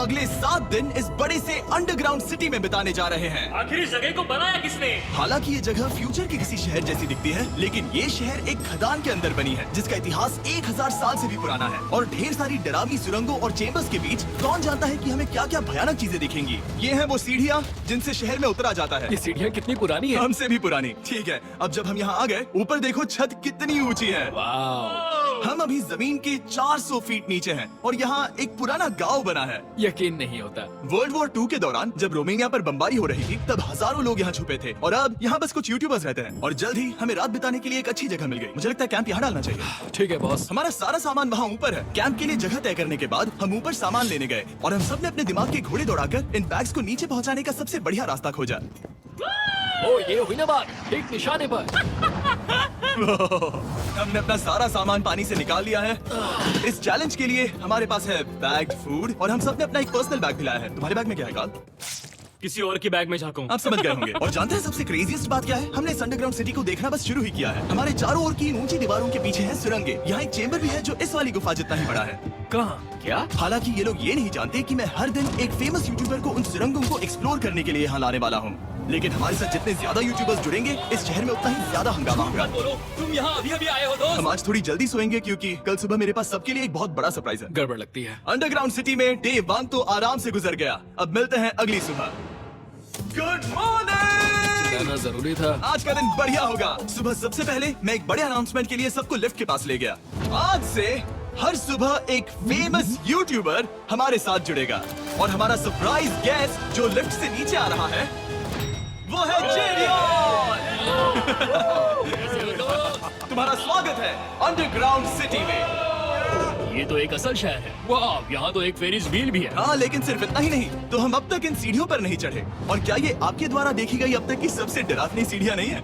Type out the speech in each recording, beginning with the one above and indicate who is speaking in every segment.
Speaker 1: अगले 7 दिन इस बड़े से अंडरग्राउंड सिटी में बिताने जा रहे हैं।
Speaker 2: आखिर इस जगह को बनाया किसने?
Speaker 1: हालांकि ये जगह फ्यूचर के किसी शहर जैसी दिखती है, लेकिन ये शहर एक खदान के अंदर बनी है जिसका इतिहास 1000 साल से भी पुराना है और ढेर सारी डरावनी सुरंगों और चेम्बर्स के बीच कौन जानता है कि हमें क्या क्या भयानक चीजें दिखेंगी। ये हैं वो सीढ़ियाँ जिनसे शहर में उतरा जाता है।
Speaker 3: ये सीढ़ियाँ कितनी पुरानी है?
Speaker 1: हमसे भी पुरानी। ठीक है, अब जब हम यहाँ आ गए, ऊपर देखो छत कितनी ऊंची है।
Speaker 3: वाह,
Speaker 1: हम अभी जमीन के 400 फीट नीचे हैं और यहाँ एक पुराना गांव बना है।
Speaker 3: यकीन नहीं होता।
Speaker 1: वर्ल्ड वॉर 2 के दौरान जब रोमानिया पर बमबारी हो रही थी, तब हजारों लोग यहाँ छुपे थे और अब यहाँ बस कुछ यूट्यूबर्स रहते हैं। और जल्द ही हमें रात बिताने के लिए एक अच्छी जगह मिल गई। मुझे लगता है कैंप यहाँ डालना चाहिए।
Speaker 3: ठीक है बॉस।
Speaker 1: हमारा सारा सामान वहाँ ऊपर है। कैंप के लिए जगह तय करने के बाद हम ऊपर सामान लेने गए और हम सब ने अपने दिमाग के घोड़े दौड़ाकर इन बैग्स को नीचे पहुँचाने का सबसे बढ़िया रास्ता खोजा।
Speaker 3: ओ ये हुई ना बात, ठीक निशाने पर।
Speaker 1: हमने अपना सारा सामान पानी से निकाल लिया है। इस चैलेंज के लिए हमारे पास है बैग्ड फूड और हम सब ने अपना एक पर्सनल बैग भी लाया है। तुम्हारे बैग में क्या है काल?
Speaker 2: किसी और की बैग में झांकूं।
Speaker 1: आप समझ गए होंगे। और जानते हैं सबसे क्रेजीस्ट बात क्या है? हमने इस अंडरग्राउंड सिटी को देखना बस शुरू ही किया है। हमारे चारों ओर की इन ऊंची दीवारों के पीछे है सुरंगें। यहाँ एक चेंबर भी है जो इस वाली गुफा जितना ही बड़ा है।
Speaker 3: कहाँ? क्या?
Speaker 1: हालांकि ये लोग ये नहीं जानते कि मैं हर दिन एक फेमस यूट्यूबर को उन सुरंगों को एक्सप्लोर करने के लिए यहाँ लाने वाला हूँ। लेकिन हमारे साथ जितने ज्यादा यूट्यूबर्स जुड़ेंगे, इस शहर में उतना ही ज्यादा हंगामा होगा।
Speaker 2: बोलो, तुम यहाँ अभी आए हो दोस्त?
Speaker 1: हम आज थोड़ी जल्दी सोएंगे क्योंकि कल सुबह मेरे पास सबके लिए एक बहुत बड़ा सरप्राइज है।
Speaker 3: गड़बड़ लगती है।
Speaker 1: अंडरग्राउंड सिटी में डे 1 तो आराम से गुजर गया। अब मिलते हैं अगली सुबह। Good morning.
Speaker 3: जाना जरूरी था।
Speaker 1: आज का दिन बढ़िया होगा। सुबह सबसे पहले मैं एक बड़े अनाउंसमेंट के लिए सबको लिफ्ट के पास ले गया। आज से हर सुबह एक फेमस यूट्यूबर हमारे साथ जुड़ेगा और हमारा सरप्राइज गेस्ट जो लिफ्ट से नीचे आ रहा है वो है जेरियन। तुम्हारा स्वागत है अंडरग्राउंड सिटी में।
Speaker 2: ये तो एक असल शहर है। वाह, यहाँ तो एक फेरिस व्हील भी है।
Speaker 1: हाँ, लेकिन सिर्फ इतना ही नहीं, तो हम अब तक इन सीढ़ियों पर नहीं चढ़े। और क्या ये आपके द्वारा देखी गई अब तक की सबसे डरावनी सीढ़ियाँ नहीं है?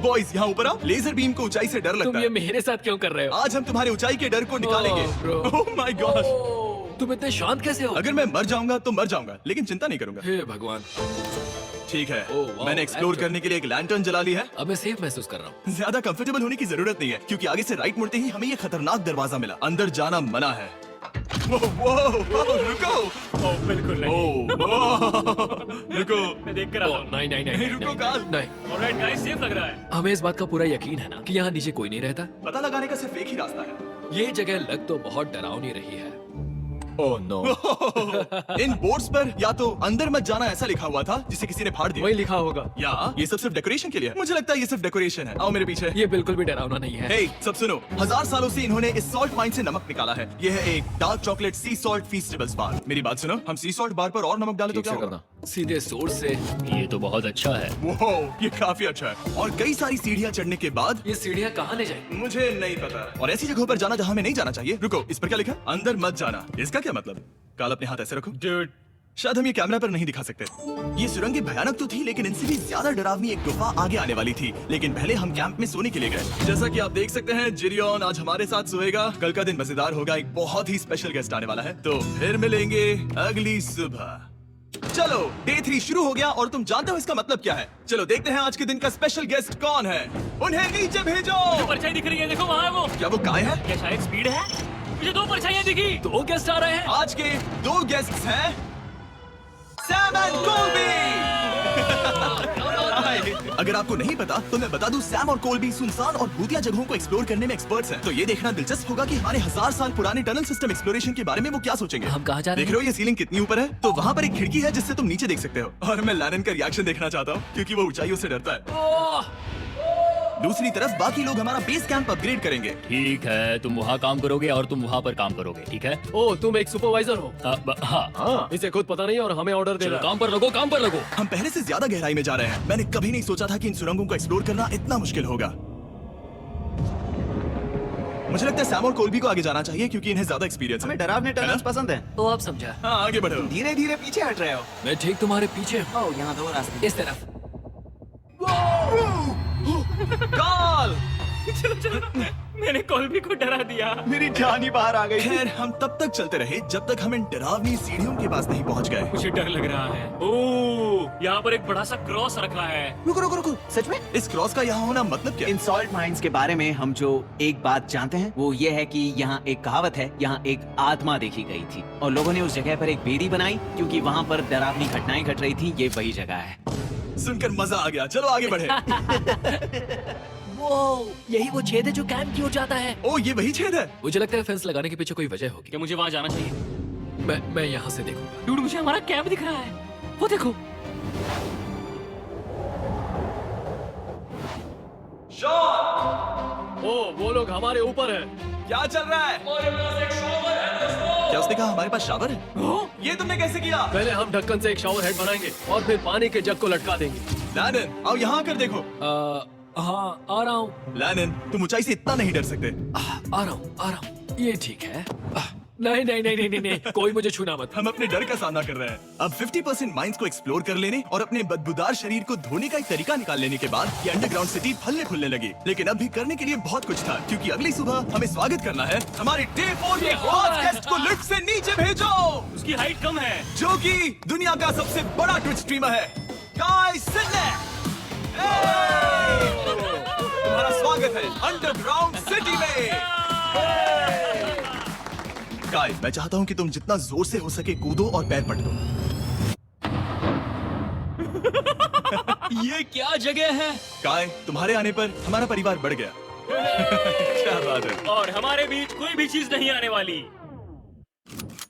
Speaker 1: बॉयज यहाँ ऊपर आओ। लेजर बीम को ऊंचाई से डर लगता
Speaker 3: तुम
Speaker 1: है।
Speaker 3: ये मेरे साथ क्यों कर रहे हो?
Speaker 1: आज हम तुम्हारे ऊंचाई के डर को निकालेंगे।
Speaker 3: bro.
Speaker 1: Oh my God.
Speaker 3: तुम इतने शांत कैसे हो?
Speaker 1: अगर मैं मर जाऊंगा तो मर जाऊंगा, लेकिन चिंता नहीं करूंगा।
Speaker 3: हे भगवान।
Speaker 1: ठीक है,
Speaker 3: wow,
Speaker 1: मैंने एक्सप्लोर
Speaker 3: actor.
Speaker 1: करने के लिए एक लैंटर्न जला ली है।
Speaker 3: अब मैं सेफ महसूस कर रहा हूँ।
Speaker 1: ज्यादा कंफर्टेबल होने की जरूरत नहीं है क्योंकि आगे से राइट मुड़ते ही हमें ये खतरनाक दरवाजा मिला। अंदर जाना मना है। वो रुको।
Speaker 2: बिल्कुल
Speaker 1: रुको।
Speaker 2: मैं देख कर आता हूँ।
Speaker 3: नहीं नहीं नहीं
Speaker 1: रुको काल।
Speaker 3: नहीं।
Speaker 2: ऑलराइट गाइस, सेफ लग रहा है।
Speaker 3: हमें इस बात का पूरा यकीन है ना कि यहाँ नीचे कोई नहीं रहता।
Speaker 1: पता लगाने का सिर्फ एक ही रास्ता है।
Speaker 3: ये जगह लग तो बहुत डरावनी रही है। Oh no.
Speaker 1: इन बोर्ड्स पर या तो अंदर मत जाना ऐसा लिखा हुआ था जिसे किसी ने फाड़ दिया,
Speaker 3: वही लिखा होगा।
Speaker 1: या ये सब सिर्फ डेकोरेशन के लिए है। मुझे लगता है ये सिर्फ डेकोरेशन है। आओ मेरे पीछे।
Speaker 3: ये बिल्कुल भी डरावना नहीं है।
Speaker 1: हे, सब सुनो। 1000 सालों से इन्होंने इस सॉल्ट माइन से नमक निकाला है। ये है एक डार्क चॉकलेट सी सॉल्ट फीस्टेबल्स बार। मेरी बात सुनो, हम सी सॉल्ट बार पर और नमक डालें तो
Speaker 3: ठीक
Speaker 1: क्या
Speaker 3: से
Speaker 1: होगा?
Speaker 3: करना। सीधे सोर्स से।
Speaker 2: ये तो बहुत अच्छा है।
Speaker 1: वो ये काफी अच्छा है। और कई सारी सीढ़ियाँ चढ़ने के बाद
Speaker 3: ये सीढ़ियाँ कहाँ ले जाएंगी?
Speaker 1: मुझे नहीं पता। और ऐसी जगहों पर जाना जहाँ हमें नहीं जाना चाहिए। रुको, इस पर क्या लिखा? अंदर मत जाना। इसका क्या मतलब? काल अपने हाथ ऐसे रखो।
Speaker 2: Dude,
Speaker 1: शायद हम ये कैमरा पर नहीं दिखा सकते। ये सुरंगें भयानक तो थी, लेकिन इनसे भी ज्यादा डरावनी एक गुफा आगे आने वाली थी। लेकिन पहले हम कैंप में सोने के लिए गए। जैसा कि आप देख सकते हैं, जिरियन आज हमारे साथ सोएगा। कल का दिन मजेदार होगा। एक बहुत ही स्पेशल गेस्ट आने वाला है। तो फिर मिलेंगे अगली सुबह। चलो, डे 3 शुरू हो गया और तुम जानते हो इसका मतलब क्या है? चलो देखते हैं आज के दिन का स्पेशल गेस्ट कौन है। उन्हें नीचे भेजो।
Speaker 2: परछाई दिख रही है, देखो वहाँ है वो।
Speaker 1: क्या वो काय है?
Speaker 2: क्या शायद स्पीड है? मुझे 2 परछाइयाँ दिखी।
Speaker 3: 2 गेस्ट आ रहे हैं।
Speaker 1: आज के 2 गेस्ट्स हैं सैम एंड कोल्बी। अगर आपको नहीं पता तो मैं बता दूं, सैम और कोल्बी सुनसान और भूतिया जगहों को एक्सप्लोर करने में एक्सपर्ट्स हैं। तो ये देखना दिलचस्प होगा कि हमारे 1000 साल पुराने टनल सिस्टम एक्सप्लोरेशन के बारे में वो क्या सोचेंगे।
Speaker 3: हम कहाँ जा रहे
Speaker 1: देख रहे हो ये सीलिंग कितनी ऊपर है? तो वहाँ पर एक खिड़की है जिससे तुम नीचे देख सकते हो। और मैं लैनन का रिएक्शन देखना चाहता हूँ क्योंकि वो ऊंचाइयों से डरता है। दूसरी तरफ बाकी लोग हमारा बेस कैंप अपग्रेड करेंगे।
Speaker 2: ठीक है, तुम वहाँ काम करोगे और तुम वहाँ पर काम करोगे, ठीक है?
Speaker 3: ओह, तुम एक सुपरवाइजर हो?
Speaker 2: हाँ।
Speaker 3: इसे खुद पता नहीं और हमें ऑर्डर दे
Speaker 2: चलो
Speaker 3: रहा है।
Speaker 2: काम पर लगो, काम पर लगो।
Speaker 1: हम पहले से ज्यादा गहराई में जा रहे हैं। मैंने कभी नहीं सोचा था कि इन सुरंगों को एक्सप्लोर करना इतना मुश्किल होगा। मुझे लगता है सैम और कोल्बी को आगे जाना चाहिए क्योंकि इन्हें ज्यादा एक्सपीरियंस है।
Speaker 4: हमें डरावने टनल्स पसंद हैं।
Speaker 3: तो आप समझा।
Speaker 1: हाँ, आगे बढ़ो।
Speaker 4: धीरे धीरे पीछे हट रहे हो।
Speaker 3: मैं ठीक तुम्हारे पीछे हूँ।
Speaker 4: ओह, यहाँ 2 रास्ते।
Speaker 3: इस तरफ।
Speaker 1: काल,
Speaker 2: चलो चलो, मैंने कॉल्बी को डरा दिया।
Speaker 4: मेरी जान ही बाहर आ गई।
Speaker 1: खैर हम तब तक चलते रहे जब तक हम इन डरावनी सीढ़ियों के पास नहीं पहुंच गए।
Speaker 2: मुझे डर लग रहा है। ओह, यहाँ पर एक बड़ा सा क्रॉस रखा है।
Speaker 4: रुको रुको रुको, सच में?
Speaker 1: इस क्रॉस का यहाँ होना मतलब क्या?
Speaker 4: इन सॉल्ट माइंस के बारे में हम जो एक बात जानते हैं वो ये है कि यहाँ एक कहावत है, यहाँ एक आत्मा देखी गई थी और लोगों ने उस जगह पर एक बेदी बनाई क्योंकि वहाँ पर डरावनी घटनाएं घट रही थी। ये वही जगह है।
Speaker 1: सुनकर मजा आ गया, चलो आगे बढ़े।
Speaker 3: वो यही वो छेद है जो कैंप की ओर जाता है।
Speaker 1: ओ ये वही छेद है।
Speaker 3: मुझे लगता है फेंस लगाने के पीछे कोई वजह होगी।
Speaker 2: क्या मुझे वहाँ जाना चाहिए?
Speaker 3: मैं यहाँ से देखूंगा।
Speaker 2: डूड, मुझे हमारा कैंप दिख रहा है। वो देखो।
Speaker 3: ओ वो लोग हमारे ऊपर है।
Speaker 1: क्या चल रहा है? क्या उसने कहा हमारे पास शावर है? ये तुमने कैसे किया?
Speaker 3: पहले हम ढक्कन से एक शावर हेड बनाएंगे और फिर पानी के जग को लटका देंगे।
Speaker 1: लैनन आओ यहाँ आकर देखो।
Speaker 3: हाँ आ रहा हूँ।
Speaker 1: लैनन तुम ऊंचाई से इतना नहीं डर सकते।
Speaker 3: आ रहा हूँ। ये ठीक है। नहीं नहीं नहीं नहीं नहीं, कोई मुझे छूना मत।
Speaker 1: हम अपने डर का सामना कर रहे हैं। अब 50% माइंस को एक्सप्लोर कर लेने और अपने बदबूदार शरीर को धोने का एक तरीका निकाल लेने के बाद ये अंडरग्राउंड सिटी फलने फूलने लगी। लेकिन अब भी करने के लिए बहुत कुछ था क्योंकि अगली सुबह हमें स्वागत करना है हमारे डे 4 के खास गेस्ट को लिफ्ट से नीचे भेजो,
Speaker 2: उसकी हाइट कम है।
Speaker 1: जो कि दुनिया का सबसे बड़ा ट्विच स्ट्रीमर है, गाय सिडनेक। तुम्हारा स्वागत है अंडरग्राउंड सिटी में। गाय, मैं चाहता हूँ कि तुम जितना जोर से हो सके कूदो और पैर पटको।
Speaker 2: ये क्या जगह है?
Speaker 1: गाय, तुम्हारे आने पर हमारा परिवार बढ़ गया। क्या बात है।
Speaker 2: और हमारे बीच कोई भी चीज नहीं आने वाली।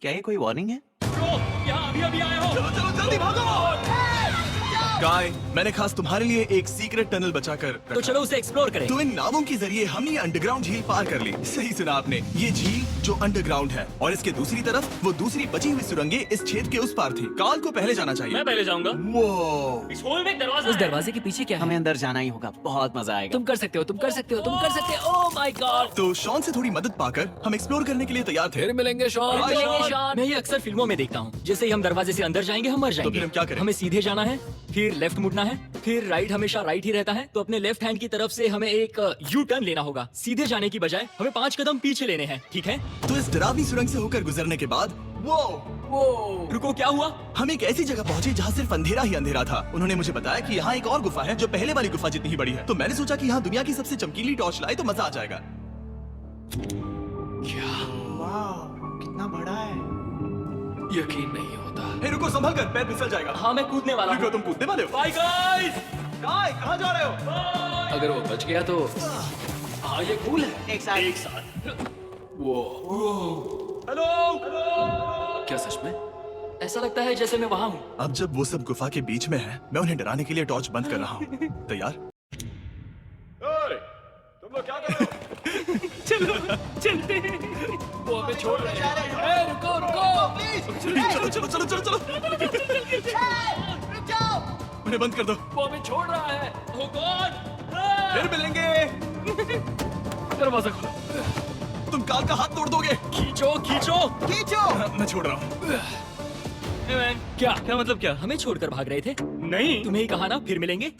Speaker 4: क्या ये कोई वार्निंग है?
Speaker 2: यहाँ अभी अभी आए हो।
Speaker 1: चलो चलो जल्दी भागो। गाय, मैंने खास तुम्हारे लिए एक सीक्रेट टनल बचाकर
Speaker 2: तो
Speaker 1: रखा।
Speaker 2: चलो उसे एक्सप्लोर करें।
Speaker 1: तो इन नावों के जरिए हमने अंडरग्राउंड झील पार कर ली। सही सुना आपने, ये झील जो अंडरग्राउंड है और इसके दूसरी तरफ वो दूसरी बची हुई सुरंगें इस छेद के उस पार थी। काल को पहले जाना चाहिए।
Speaker 2: मैं पहले जाऊंगा।
Speaker 1: वो
Speaker 2: इस होल में एक दरवाजा
Speaker 3: उस
Speaker 2: है।
Speaker 3: दरवाजे के पीछे क्या है?
Speaker 4: हमें अंदर जाना ही होगा, बहुत मजा आएगा।
Speaker 3: तुम कर सकते हो, तुम कर सकते हो, तुम कर सकते हो। Oh my God.
Speaker 1: तो शॉन से थोड़ी मदद पाकर हम एक्सप्लोर करने के लिए तैयार थे।
Speaker 3: फिर मिलेंगे शॉन।
Speaker 1: Bye,
Speaker 3: Shawn.
Speaker 2: मैं ये अक्सर फिल्मों में देखता हूँ। जैसे ही हम दरवाजे से अंदर जाएंगे हम मर जाएंगे।
Speaker 1: फिर हम क्या करें?
Speaker 2: हमें सीधे जाना है, फिर लेफ्ट मुड़ना है, फिर राइट हमेशा राइट ही रहता है। तो अपने लेफ्ट हैंड की तरफ से हमें एक यू टर्न लेना होगा। सीधे जाने की बजाय हमें 5 कदम पीछे लेने हैं, ठीक है?
Speaker 1: तो इस डरावनी सुरंग से होकर गुजरने के बाद वो
Speaker 2: रुको, क्या हुआ?
Speaker 1: हम एक ऐसी जगह पहुंचे जहाँ सिर्फ अंधेरा ही अंधेरा था। उन्होंने मुझे बताया कि यहाँ एक और गुफा है जो पहले वाली गुफा जितनी ही बड़ी है। तो मैंने सोचा कि यहाँ दुनिया की सबसे चमकीली टॉर्च लाए तो मजा आ जाएगा।
Speaker 4: कितना बड़ा है।
Speaker 3: यकीन नहीं होता।
Speaker 1: हे रुको, संभल कर, पैर फिसल जाएगा।
Speaker 2: हाँ, मैं कूदने वाला
Speaker 1: रुको,
Speaker 2: हूँ।
Speaker 1: तुम कूदने वाले हो?
Speaker 2: Bye guys.
Speaker 1: गाय, कहाँ जा रहे हो?
Speaker 3: अगर वो बच गया तो
Speaker 2: हाँ, ये कूल है।
Speaker 4: एक साथ।
Speaker 2: एक साथ।
Speaker 3: वो
Speaker 1: हेलो।
Speaker 3: क्या सच में?
Speaker 2: ऐसा लगता है जैसे मैं वहाँ हूँ।
Speaker 1: अब जब वो सब गुफा के बीच में है, मैं उन्हें डराने के लिए टॉर्च बंद कर रहा हूँ। तैयार? तुम लोग क्या कर रहे हो?
Speaker 2: चलो चलते हैं।
Speaker 3: वो हमें छोड़ रहे हैं। ए, रुको रुको।
Speaker 1: चलो चलो चलो चलो चलो। उन्हें बंद कर दो।
Speaker 3: वो हमें छोड़ रहा है।
Speaker 2: Oh God!
Speaker 1: फिर मिलेंगे।
Speaker 3: दरवाजा खोलो।
Speaker 1: तुम काल का हाथ तोड़ दोगे।
Speaker 2: खींचो खींचो।
Speaker 1: खींचो। मैं छोड़ रहा हूँ।
Speaker 2: क्या क्या मतलब? क्या हमें छोड़कर भाग रहे थे? नहीं, तुम्हें ही कहा ना फिर मिलेंगे।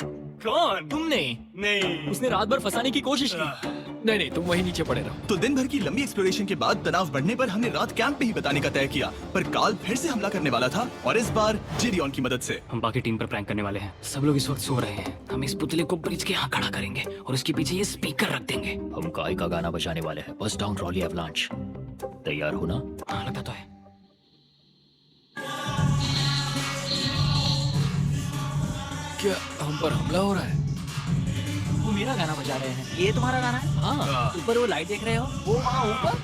Speaker 2: कौन? तुमने? नहीं, उसने रात भर फंसाने की कोशिश की।
Speaker 3: नहीं नहीं, तुम वहीं नीचे पड़े रहो।
Speaker 1: तो दिन भर की लंबी एक्सप्लोरेशन के बाद तनाव बढ़ने पर हमने रात कैंप पे ही बताने का तय किया। पर काल फिर से हमला करने वाला था और इस बार जिरियन की मदद से।
Speaker 2: हम बाकी टीम पर प्रैंक करने वाले हैं। सब लोग इस वक्त सो रहे हैं। हम इस पुतले को ब्रिज के यहाँ खड़ा करेंगे और उसके पीछे ये स्पीकर रख देंगे।
Speaker 5: हम काय का गाना बजाने वाले हैं। बस डाउन रॉली एवलांच। तैयार हो ना?
Speaker 2: हाँ, लगता तो है।
Speaker 3: क्या हम पर हमला हो रहा है?
Speaker 2: वो मेरा गाना बजा रहे हैं।
Speaker 4: ये तुम्हारा गाना है?
Speaker 2: हाँ, ऊपर वो लाइट देख रहे हो?
Speaker 4: वो वहाँ ऊपर?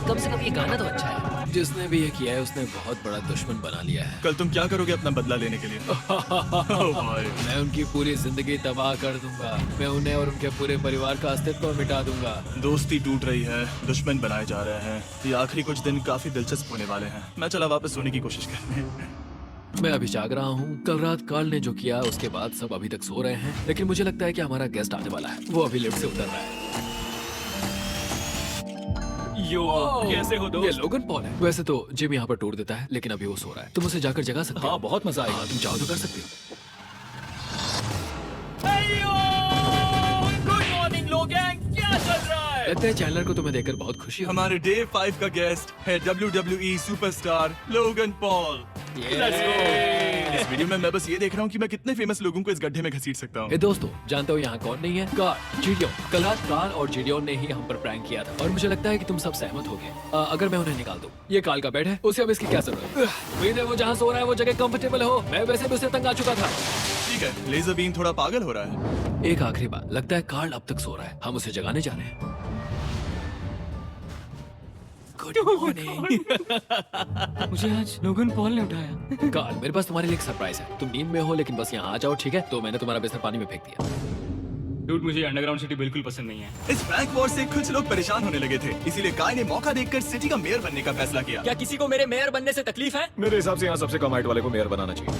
Speaker 2: कम से कम ये गाना तो अच्छा है।
Speaker 3: जिसने भी ये किया है उसने बहुत बड़ा दुश्मन बना लिया है।
Speaker 1: कल तुम क्या करोगे अपना बदला लेने के लिए?
Speaker 3: मैं उनकी पूरी जिंदगी तबाह कर दूंगा। मैं उन्हें और उनके पूरे परिवार का अस्तित्व मिटा दूंगा।
Speaker 1: दोस्ती टूट रही है, दुश्मन बनाए जा रहे हैं। ये आखिरी कुछ दिन काफी दिलचस्प होने वाले हैं। मैं चला वापस सोने की कोशिश करने।
Speaker 3: मैं अभी जाग रहा हूँ। कल रात कार्ल ने जो किया उसके बाद सब अभी तक सो रहे हैं, लेकिन मुझे लगता है कि हमारा गेस्ट आने वाला है। वो अभी लिफ्ट से उतर रहा है।
Speaker 2: यो, कैसे हो
Speaker 3: ये
Speaker 2: दोस्त?
Speaker 3: लोगन पॉल है। वैसे तो जिम यहाँ पर टूर देता है, लेकिन अभी वो सो रहा है। तुम उसे जाकर जगा सकते हो।
Speaker 2: हाँ, बहुत मजा आएगा।
Speaker 3: हाँ, तुम चाहो तो कर सकते हो।
Speaker 2: गुड मॉर्निंग लोग। गैंग, क्या चल रहा है?
Speaker 3: लगता है चैनलर को तुम्हें देखकर बहुत खुशी हो।
Speaker 1: हमारे डे 5 का गेस्ट है WWE superstar Logan Paul.
Speaker 2: Let's go.
Speaker 1: इस वीडियो में मैं बस ये देख रहा हूँ कि मैं कितने फेमस लोगों को इस गड्ढे में घसीट सकता हूँ।
Speaker 3: ए दोस्तों, जानते हो यहाँ कौन नहीं है? कार्ल, जीडियोन। कल रात कार्ल और जीडियोन ने ही हम पर प्रैंक किया था और मुझे लगता है कि तुम सब सहमत होगे अगर मैं उन्हें निकाल दूं। ये कार्ल का बेड है, उसे अब इसकी क्या जरूरत है? उम्मीद है वो जहाँ सो रहा है वो जगह कंफर्टेबल हो। मैं वैसे भी उसे तंग आ चुका था।
Speaker 1: ठीक है, लेजर बीम थोड़ा पागल हो रहा है।
Speaker 3: एक आखिरी बात, लगता है कार्ल अब तक सो रहा है। हम उसे जगाने जा रहे हैं। Good morning.
Speaker 2: मुझे आज लोगन पॉल ने उठाया।
Speaker 3: कार्ल, मेरे पास तुम्हारे लिए एक सरप्राइज है। तुम नींद में हो लेकिन बस यहाँ आ जाओ, ठीक है? तो मैंने तुम्हारा बिस्तर पानी में फेंक दिया।
Speaker 2: डूड, मुझे अंडरग्राउंड सिटी बिल्कुल पसंद नहीं है।
Speaker 1: इस प्रैंक वॉर से कुछ लोग परेशान होने लगे थे, इसीलिए काय ने मौका देखकर सिटी का मेयर बनने का फैसला किया।
Speaker 2: क्या किसी को मेरे मेयर बनने से तकलीफ है?
Speaker 6: मेरे हिसाब से यहाँ सबसे कम हाइट वाले को मेयर बनाना चाहिए।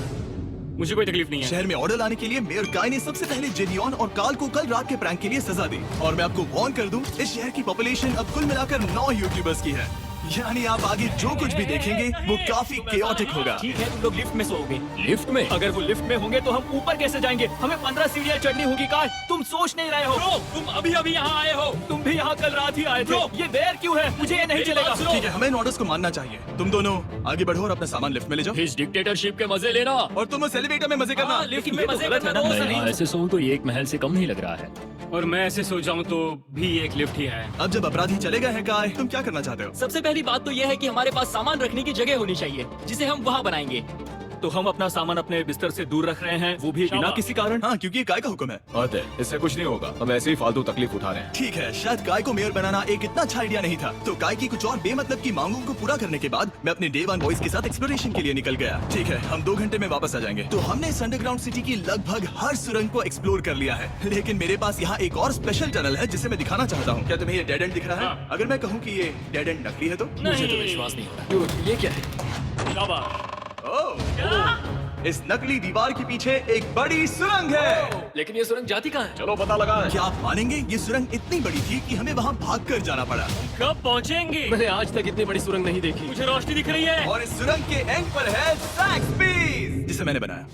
Speaker 2: मुझे कोई तकलीफ नहीं है।
Speaker 1: शहर में ऑर्डर लाने के लिए मेयर काय ने सबसे पहले जेडियन और कार्ल को कल रात के प्रैंक के लिए सजा दी। और मैं आपको वार्न कर दूं, इस शहर की पॉपुलेशन अब कुल मिलाकर 9 यूट्यूबर्स की है। यानी आप आगे जो कुछ भी देखेंगे वो काफी केओटिक होगा।
Speaker 2: ठीक है, तुम लोग लिफ्ट में सोओगे।
Speaker 3: लिफ्ट में?
Speaker 2: अगर वो लिफ्ट में होंगे तो हम ऊपर कैसे जाएंगे? हमें 15 सीढ़ियाँ चढ़नी होगी। कार्ल, तुम सोच नहीं रहे हो। Bro, तुम अभी अभी यहाँ आए हो। तुम भी यहाँ कल रात ही आए थे। ये देर क्यों है? मुझे ये नहीं चलेगा।
Speaker 1: ठीक है, हमें इन ऑर्डर्स को मानना चाहिए। तुम दोनों आगे बढ़ो और अपना सामान लिफ्ट में ले जाओ।
Speaker 2: इस डिक्टेटरशिप के मजे लेना।
Speaker 1: और तुम उस एलिवेटर में मजे करना।
Speaker 2: लिफ्ट में मजे करना दोस्त
Speaker 5: मैं
Speaker 2: नहीं।
Speaker 5: यहाँ ऐसे सोऊं तो ये एक महल से कम नहीं लग रहा है।
Speaker 2: और मैं ऐसे सो जाऊं तो भी एक लिफ्ट ही है।
Speaker 1: अब जब अपराधी चले गए हैं काय, तुम क्या करना चाहते हो?
Speaker 2: सबसे पहली बात तो यह है कि हमारे पास सामान रखने की जगह होनी चाहिए जिसे हम वहाँ बनाएंगे। तो हम अपना सामान अपने बिस्तर से दूर रख रहे हैं, वो भी बिना किसी कारण।
Speaker 1: हाँ, क्योंकि ये काय का हुक्म है।
Speaker 6: अतः इससे कुछ नहीं होगा, हम ऐसे ही फालतू तकलीफ उठा रहे हैं।
Speaker 1: ठीक है, शायद काय को मेयर बनाना एक इतना अच्छा आइडिया नहीं था। तो काय की कुछ और बेमतलब की मांगों को पूरा करने के बाद मैं अपने डे 1 बॉयज के साथ एक्सप्लोरेशन के लिए निकल गया। ठीक है, हम 2 घंटे में वापस आ जाएंगे। तो हमने इस अंडरग्राउंड सिटी की लगभग हर सुरंग को एक्सप्लोर कर लिया है, लेकिन मेरे पास यहाँ एक और स्पेशल टनल है जिसे मैं दिखाना चाहता हूँ। क्या तुम्हें ये डेड एंड दिख रहा है? अगर मैं कहूँ कि ये डेड एंड नकली है तो?
Speaker 3: मुझे तो विश्वास नहीं हो रहा। Dude, ये क्या है?
Speaker 1: ओह, इस नकली दीवार के पीछे एक बड़ी सुरंग है।
Speaker 3: लेकिन ये सुरंग जाती कहाँ है?
Speaker 6: चलो पता लगा है।
Speaker 1: क्या आप मानेंगे, ये सुरंग इतनी बड़ी थी कि हमें वहाँ भागकर जाना पड़ा।
Speaker 2: कब पहुँचेंगे?
Speaker 3: मैंने आज तक इतनी बड़ी सुरंग नहीं देखी।
Speaker 2: मुझे रोशनी दिख रही है।
Speaker 1: और इस सुरंग के एंड पर है ज़ैक्सबीस, जिसे मैंने बनाया।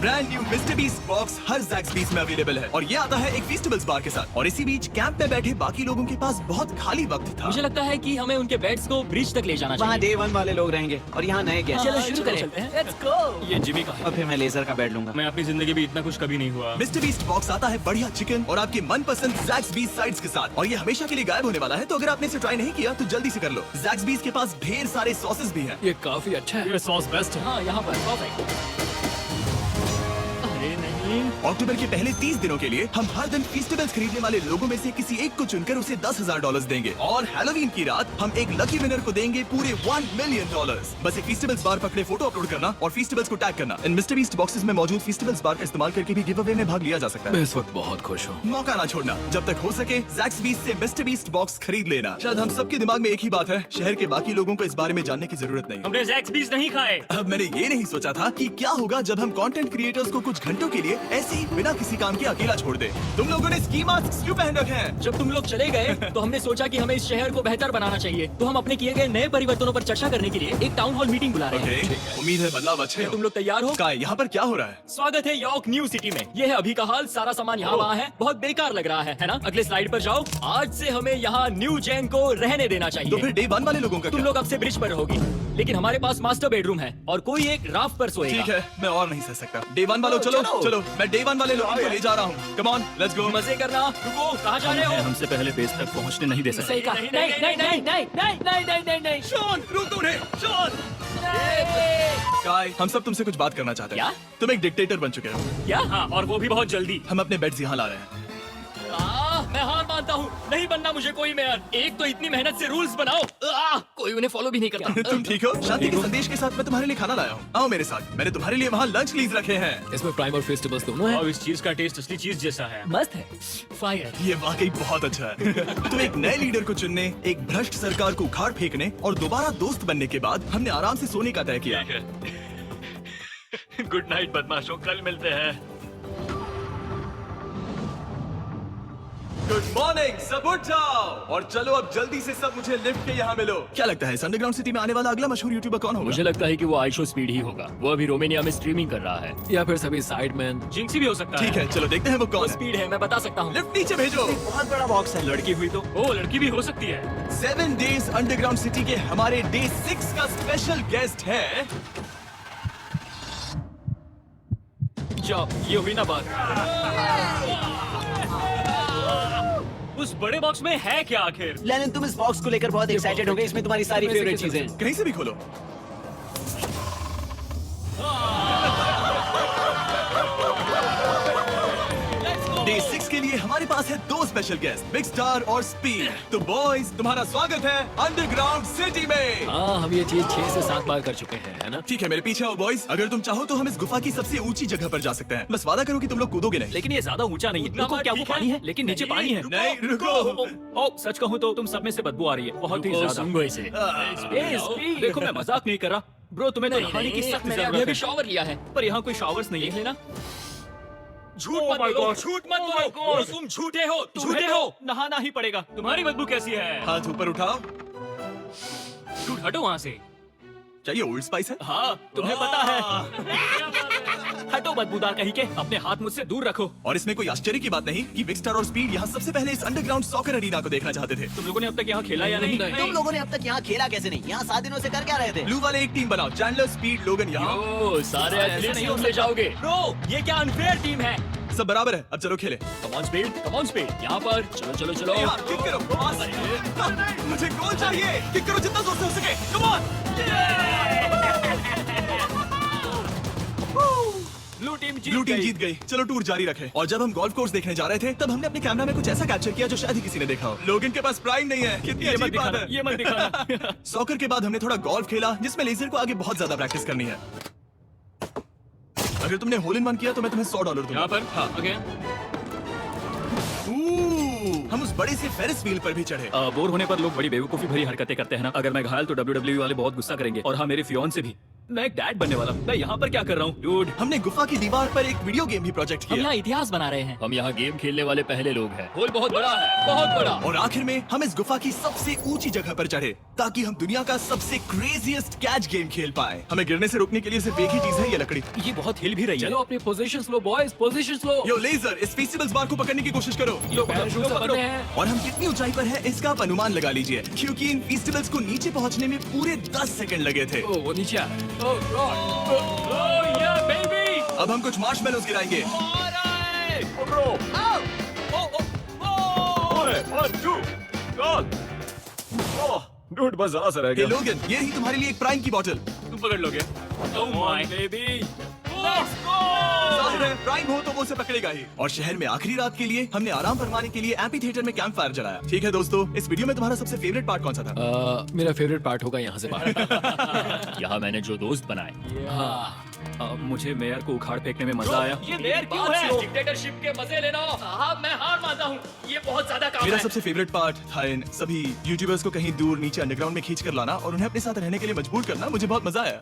Speaker 1: Brand new Mister Beast box हर ज़ैक्सबीस में अवेलेबल है और ये आता है एक फेस्टिवल्स बार के साथ। और इसी बीच कैंप में बैठे बाकी लोगों के पास बहुत खाली वक्त था।
Speaker 2: मुझे लगता है कि हमें उनके बेड्स को ब्रिज तक ले जाना
Speaker 4: वहाँ
Speaker 2: चाहिए।
Speaker 4: डे 1 वाले लोग रहेंगे और यहाँ नए गेस्ट।
Speaker 2: चलो शुरू करें। Let's go। ये जिमी का है।
Speaker 4: और फिर मैं लेजर का बेड लूंगा।
Speaker 2: मैं अपनी जिंदगी में इतना कुछ कभी नहीं हुआ।
Speaker 1: मिस्टर बीस्ट बॉक्स आता है बढ़िया चिकन और आपके मनपसंद ज़ैक्सबीस साइड्स के साथ, और ये हमेशा के लिए गायब होने वाला है। तो अगर आपने इसे ट्राई नहीं किया तो जल्दी से कर लो। ज़ैक्सबीस के पास ढेर सारे सॉसेस भी हैं।
Speaker 3: ये काफी अच्छा है।
Speaker 2: ये सॉस बेस्ट है। हाँ, यहाँ पर परफेक्ट। अरे नहीं।
Speaker 1: अक्टूबर के पहले 30 दिनों के लिए हम हर दिन फेस्टिवल्स खरीदने वाले लोगों में से किसी एक को चुनकर उसे $10,000 देंगे और हैलोवीन की रात हम एक लकी विनर को देंगे पूरे $1 मिलियन। बस एक फेस्टिवल्स बार पकड़े फोटो अपलोड करना और फेस्टिवल्स को टैग करना। इन मिस्टर बीस्ट बॉक्सेस में मौजूद फेस्टिवल्स बार का इस्तेमाल करके भी गिव अवे में भाग लिया जा सकता
Speaker 3: मैं
Speaker 1: है।
Speaker 3: इस वक्त बहुत खुश हूँ।
Speaker 1: मौका ना छोड़ना, जब तक हो सके ज़ैक्सबीस से मिस्टर बीस्ट बॉक्स खरीद लेना। शायद हम सबके दिमाग में एक ही बात है, शहर के बाकी लोगों को इस बारे में जानने की जरूरत नहीं।
Speaker 2: हमने ज़ैक्सबीस नहीं खाए।
Speaker 1: अब मैंने ये नहीं सोचा था कि क्या होगा जब हम कंटेंट क्रिएटर्स को कुछ घंटों के लिए ऐसे ही बिना किसी काम के अकेला छोड़ दे। तुम लोगों ने स्की मास्क क्यों पहन रखे हैं?
Speaker 2: जब तुम लोग चले गए तो हमने सोचा कि हमें इस शहर को बेहतर बनाना चाहिए। तो हम अपने किए गए नए परिवर्तनों पर चर्चा करने के लिए एक टाउन हॉल मीटिंग बुला रहे हैं।
Speaker 1: उम्मीद है बदलाव अच्छे हो।
Speaker 2: तुम लोग तैयार हो?
Speaker 1: काय, यहाँ पर क्या हो रहा है?
Speaker 2: स्वागत है यॉर्क न्यू सिटी में। ये है अभी का हाल। सारा सामान यहाँ वहाँ है। बहुत बेकार लग रहा है ना? अगले स्लाइड पर जाओ। आज से हमें यहाँ न्यू जेन को रहने देना
Speaker 1: तो
Speaker 2: चाहिए।
Speaker 1: फिर डे 1 वाले लोगों का
Speaker 2: तुम
Speaker 1: क्या?
Speaker 2: लोग अब से ब्रिज पर रहोगी, लेकिन हमारे पास मास्टर बेडरूम है और कोई एक राफ्ट पर सोएगा।
Speaker 1: ठीक है, मैं और नहीं सह सकता। डे 1 वालों चलो चलो, मैं डे 1 वाले लोगों को ले जा रहा हूँ। Come on, let's go.
Speaker 2: मजे करना। रुको, कहाँ जा रहे हो?
Speaker 5: हमसे पहले बेस तक पहुंचने नहीं दे सकते।
Speaker 2: सही कहा। नहीं नहीं नहीं नहीं नहीं नहीं नहीं नहीं नहीं।
Speaker 1: शॉन, रुक दो उन्हें। शॉन, काय, हम सब तुमसे कुछ बात करना चाहते हैं।
Speaker 2: क्या?
Speaker 1: तुम एक डिक्टेटर बन चुके हो।
Speaker 2: क्या? हाँ, और वो भी बहुत जल्दी।
Speaker 1: हम अपने बेड्स यहाँ ला रहे हैं।
Speaker 2: मैं हार मानता हूँ। नहीं बनना मुझे कोई मेयर। एक तो इतनी मेहनत से रूल्स बनाओ, कोई उन्हें फॉलो भी नहीं करता।
Speaker 1: तुम ठीक हो? शांति के संदेश के साथ मैं तुम्हारे लिए खाना लाया हूँ। आओ मेरे साथ, मैंने तुम्हारे लिए वहाँ लंच लीज रखे हैं।
Speaker 3: इसमें प्राइम और फेस्टिवल्स दोनों हैं।
Speaker 2: और इस चीज का टेस्ट असली चीज जैसा है। मस्त है। फायर।
Speaker 1: ये वाकई बहुत अच्छा है। तुम एक नए लीडर को चुनने, एक भ्रष्ट सरकार को उखाड़ फेंकने और दोबारा दोस्त बनने के बाद हमने आराम से सोने का तय किया।
Speaker 2: गुड नाइट बदमाशों, कल मिलते हैं।
Speaker 1: गुड मॉर्निंग, सब उठ जाओ और चलो अब जल्दी से सब मुझे लिफ्ट के यहाँ मिलो। क्या लगता है इस अंडरग्राउंड सिटी में आने वाला अगला मशहूर यूट्यूबर कौन होगा?
Speaker 5: मुझे लगता है कि वो आइशो स्पीड ही होगा। वो अभी रोमेनिया में स्ट्रीमिंग कर रहा है।
Speaker 3: या फिर सभी साइडमैन।
Speaker 2: जिंक्सी भी हो सकता
Speaker 1: ठीक है, चलो देखते हैं वो कौन है।
Speaker 2: स्पीड है, मैं बता सकता हूँ।
Speaker 1: लिफ्ट नीचे भेजो।
Speaker 4: बहुत बड़ा बॉक्स है।
Speaker 2: लड़की हुई तो ओ लड़की भी हो सकती है।
Speaker 1: 7 डेज अंडरग्राउंड सिटी के हमारे डे 6 का स्पेशल गेस्ट है।
Speaker 2: जाओ, ये हुई ना बात। उस बड़े बॉक्स में है क्या आखिर?
Speaker 4: लेनिन, तुम इस बॉक्स को लेकर बहुत एक्साइटेड हो गए। इसमें तुम्हारी सारी फेवरेट चीजें हैं।
Speaker 1: कहीं से भी खोलो। डे 6 के लिए हमारे पास है 2 स्पेशल गेस्ट, बिग स्टार और स्पीड। तो बॉयज, तुम्हारा स्वागत है अंडरग्राउंड सिटी में।
Speaker 3: हाँ, हम ये चीज 6 से 7 बार कर चुके हैं, है ना?
Speaker 1: ठीक है, मेरे पीछे आओ बॉयज। अगर तुम चाहो तो हम इस गुफा की सबसे ऊंची जगह पर जा सकते हैं। बस वादा करो कि तुम लोग कूदोगे नहीं।
Speaker 2: लेकिन ये ज्यादा ऊंचा नहीं है। रुको, क्या वो पानी है? लेकिन नीचे पानी है।
Speaker 1: नहीं, रुको।
Speaker 2: ओ, सच कहूँ तो तुम सब में से बदबू आ रही है, बहुत ही ज्यादा।
Speaker 5: सुंगो इसे।
Speaker 2: देखो, मैं मजाक नहीं कर रहा ब्रो, तुम्हें तो नहाने की सख्त
Speaker 5: मैंने
Speaker 2: जरूरत
Speaker 5: अभी
Speaker 2: है।
Speaker 5: शॉवर लिया है।
Speaker 2: पर यहाँ कोई शॉवर्स नहीं है ना। झूठ मत बोलो, झूठ मत बोलो, तुम झूठे हो, झूठे हो। नहाना ही पड़ेगा। तुम्हारी बदबू कैसी है?
Speaker 1: हाथ ऊपर उठाओ।
Speaker 2: झूठ हटो वहाँ से।
Speaker 1: चाहिए ओल्ड स्पाइस है?
Speaker 2: हाँ, तुम्हें पता है। हटो बदबूदार कहीं के, अपने हाथ मुझसे दूर रखो।
Speaker 1: और इसमें कोई आश्चर्य की बात नहीं कि बिग स्टार और स्पीड यहाँ सबसे पहले इस अंडरग्राउंड सॉकर अरीना को देखना चाहते थे।
Speaker 2: तुम लोगों ने अब तक यहाँ खेला या नहीं?
Speaker 4: तुम लोगों ने अब तक यहाँ खेला कैसे नहीं? यहाँ 7 दिनों से कर क्या रहे थे?
Speaker 1: ब्लू वाले एक टीम बनाओ, चैंडलर, स्पीड, लोगन यहाँ।
Speaker 5: ओ, सारे एथलीट्स
Speaker 2: नहीं
Speaker 5: तुम
Speaker 2: हो
Speaker 5: ले जाओगे।
Speaker 2: ब्रो, ये क्या अनफेयर टीम है?
Speaker 1: सब बराबर है, अब चलो खेले।
Speaker 5: Come on speed, come on speed. यहाँ पर चलो चलो चलो।
Speaker 1: यार, किक करो, पास। मुझे गोल चाहिए। किक करो जितना जोर से हो सके। Come on.
Speaker 2: Blue team
Speaker 1: blue team जीत गई। चलो टूर जारी रखें। और जब हम गोल्फ कोर्स देखने जा रहे थे, तब हमने अपने कैमरा में कुछ ऐसा कैप्चर किया जो शायद ही किसी ने देखा हो। लोगन के पास प्राइम नहीं है। कितनी
Speaker 2: ये मत
Speaker 1: अजीब बात
Speaker 2: दिखाना,
Speaker 1: है।
Speaker 2: ये मत दिखाना।
Speaker 1: सॉकर के बाद हमने थोड़ा गोल्फ खेला, जिसमें लेजर को आगे बहुत ज्यादा प्रैक्टिस करनी है। अगर तुमने होल इन वन किया तो मैं तुम्हें $100 दूंगा।
Speaker 2: यहाँ पर
Speaker 1: हाँ।
Speaker 2: ओके।
Speaker 1: हम उस बड़े से फेरिस व्हील पर भी चढ़े।
Speaker 2: बोर होने पर लोग बड़ी बेवकूफी भरी हरकतें करते हैं ना। अगर मैं घायल तो WWE वाले बहुत गुस्सा करेंगे, और हाँ, मेरे फियोन्से भी। मैं एक डैड बनने वाला हूँ। मैं यहाँ पर क्या कर रहा हूँ डूड?
Speaker 1: हमने गुफा की दीवार पर एक वीडियो गेम भी प्रोजेक्ट
Speaker 5: हम
Speaker 1: किया।
Speaker 5: यहाँ इतिहास बना रहे हैं। हम यहाँ गेम खेलने वाले पहले लोग हैं। होल बहुत बड़ा है, बहुत बड़ा।
Speaker 1: और आखिर में हम इस गुफा की सबसे ऊंची जगह पर चढ़े ताकि हम दुनिया का सबसे क्रेजीएस्ट कैच गेम खेल पाए। हमें गिरने से रोकने के लिए सिर्फ एक ही चीज है, ये लकड़ी।
Speaker 2: ये बहुत हिल भी रही है।
Speaker 3: चलो अपनी पोजीशंस लो बॉयज, पोजीशंस लो।
Speaker 1: यो लेजर, इस फीस्टिवल्स बार को पकड़ने की कोशिश करो।
Speaker 3: पैराशूट से बंधे हैं।
Speaker 1: और हम कितनी ऊंचाई पर है इसका आप अनुमान लगा लीजिए, क्योंकि इन फेस्टिवल्स को नीचे पहुंचने में पूरे 10 सेकंड लगे थे।
Speaker 3: ओ, वो नीचे आ रहा है। ओह गॉड।
Speaker 2: Oh yeah, baby!
Speaker 1: अब हम कुछ मार्शमेलोस गिराएंगे।
Speaker 6: डूड, बस जरा सा रह
Speaker 1: हे
Speaker 6: गया।
Speaker 1: लोगन, ये ही तुम्हारे लिए एक प्राइम की बोतल।
Speaker 2: तुम पकड़ लोगे। Oh my baby! Let's go!
Speaker 1: जाहिर है, प्राइम हो तो वो उसे पकड़ेगा ही। और शहर में आखिरी रात के लिए हमने आराम फरमाने के लिए एम्पी थिएटर में कैंप फायर जलाया। ठीक है दोस्तों, इस वीडियो में तुम्हारा सबसे फेवरेट पार्ट कौन सा था?
Speaker 3: मेरा फेवरेट पार्ट होगा यहाँ से बाहर।
Speaker 5: यहाँ मैंने जो दोस्त बनाए।
Speaker 2: मुझे मेयर को उखाड़ फेंकने में मजा आया। ये मेयर क्यों है?
Speaker 5: डिक्टेटरशिप के मजे लेना। साहब, मैं हार मानता हूँ। ये बहुत ज्यादा काम
Speaker 1: मेरा
Speaker 5: है।
Speaker 1: सबसे फेवरेट पार्ट था इन सभी यूट्यूबर्स को कहीं दूर नीचे अंडरग्राउंड में खींच कर लाना और उन्हें अपने साथ रहने के लिए मजबूर करना। मुझे बहुत मजा आया।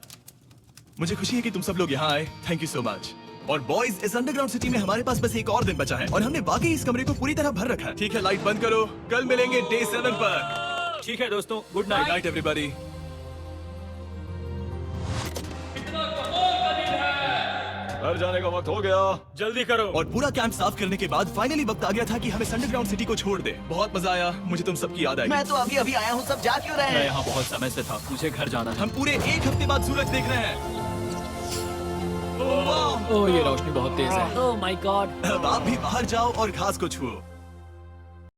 Speaker 1: मुझे खुशी है कि तुम सब लोग यहाँ आए। Thank you so much. और बॉयज, इस अंडरग्राउंड सिटी में हमारे पास बस एक और दिन बचा है और हमने वाकई इस कमरे को पूरी तरह भर रखा है। ठीक है, लाइट बंद करो। कल मिलेंगे डे 7 पर।
Speaker 2: ठीक है दोस्तों, good
Speaker 1: good
Speaker 2: night.
Speaker 1: Night everybody.
Speaker 6: घर जाने का वक्त हो गया।
Speaker 2: जल्दी करो।
Speaker 1: और पूरा कैंप साफ करने के बाद फाइनली वक्त आ गया था कि हम इस अंडरग्राउंड सिटी को छोड़ दे। बहुत मजा आया। मुझे तुम सबकी याद आएगी।
Speaker 4: मैं तो अभी अभी आया हूँ, सब जा क्यों रहे
Speaker 2: मैं
Speaker 4: हैं?
Speaker 2: यहाँ बहुत समय से था, मुझे घर जाना है।
Speaker 1: हम पूरे एक हफ्ते बाद सूरज देख रहे हैं। वाह!
Speaker 3: ओह, ये रोशनी बहुत तेज है।
Speaker 5: Oh my God.
Speaker 1: अब आप भी बाहर जाओ और घास को छुओ।